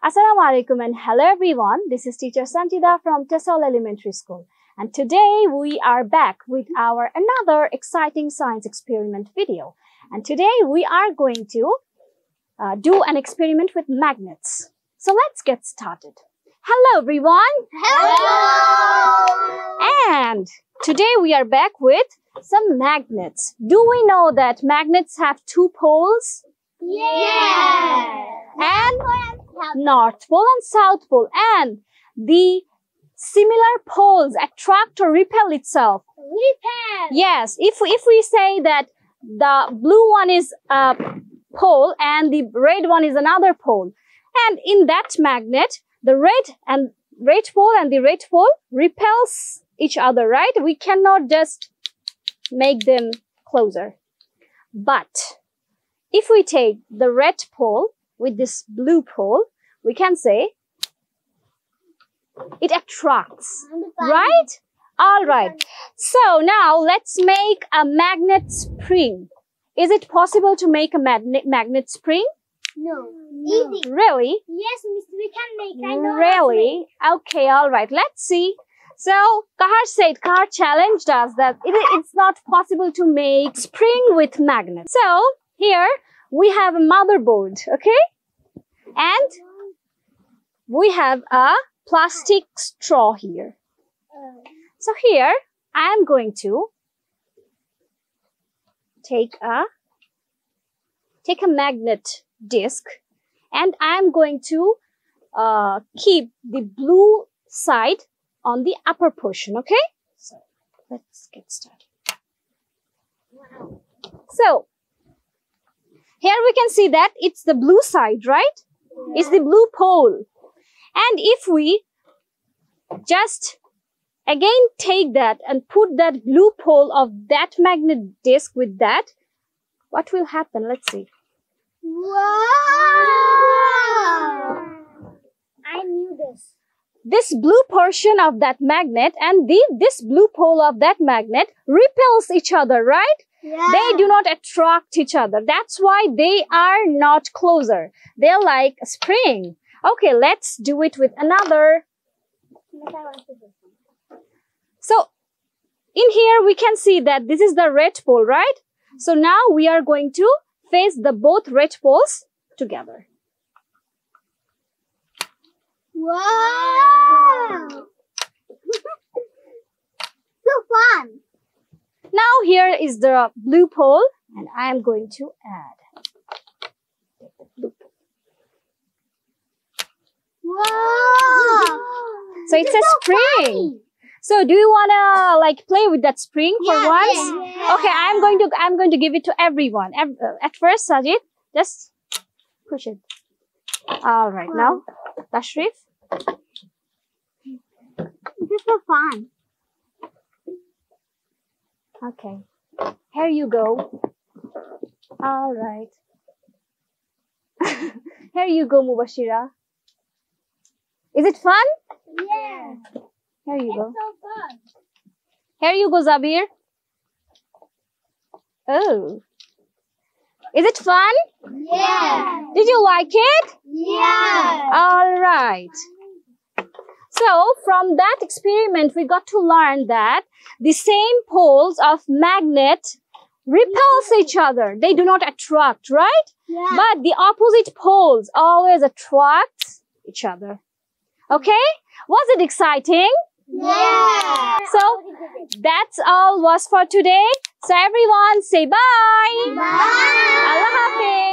Assalamu alaikum and hello everyone. This is teacher Santida from Tesol Elementary School. And today we are back with our another exciting science experiment video. And today we are going to do an experiment with magnets. So let's get started. Hello everyone. Hello. And today we are back with some magnets. Do we know that magnets have two poles? Yeah. And North Pole and South Pole, and the similar poles attract or repel itself. Repel. Yes, if we say that the blue one is a pole and the red one is another pole, and in that magnet, the red pole and the red pole repels each other, right? We cannot just make them closer. But if we take the red pole with this blue pole, we can say it attracts, right? All right. So now let's make a magnet spring. Is it possible to make a magnet spring? No. Easy. Really? Yes, Miss, we can make. I know. Really? Okay, all right. Let's see. So Kahar challenged us that it's not possible to make spring with magnets. So here we have a motherboard, okay? And we have a plastic straw here. So here I am going to take a magnet disc, and I am going to keep the blue side on the upper portion, okay? So let's get started. Wow. So here we can see that it's the blue side, right? Yeah. It's the blue pole. And if we just again take that and put that blue pole of that magnet disc with that, what will happen? Let's see. Wow! I knew this. This blue portion of that magnet and this blue pole of that magnet repels each other, right? Yeah. They do not attract each other. That's why they are not closer. They're like a spring. Okay, let's do it with another. So in here we can see that this is the red pole, right? So now we are going to face the both red poles together. Wow! So fun. Now here is the blue pole, and I am going to add the blue pole. Wow! So it's a spring. Funny. So do you wanna like play with that spring for once? Yeah. Okay, I'm going to give it to everyone. At first, Sajid, just push it. All right, now Tashrif. This is so fun. Okay, here you go. All right. Here you go, Mubashira. Is it fun? Yeah. Here you go. It's so fun. Here you go, Zabir. Oh. Is it fun? Yeah. Did you like it? Yeah. All right. So from that experiment, we got to learn that the same poles of magnet repels each other. They do not attract, right? Yeah. But the opposite poles always attract each other. Okay? Was it exciting? Yeah. So that's all was for today. So everyone say bye. Bye. Allah Hafiz.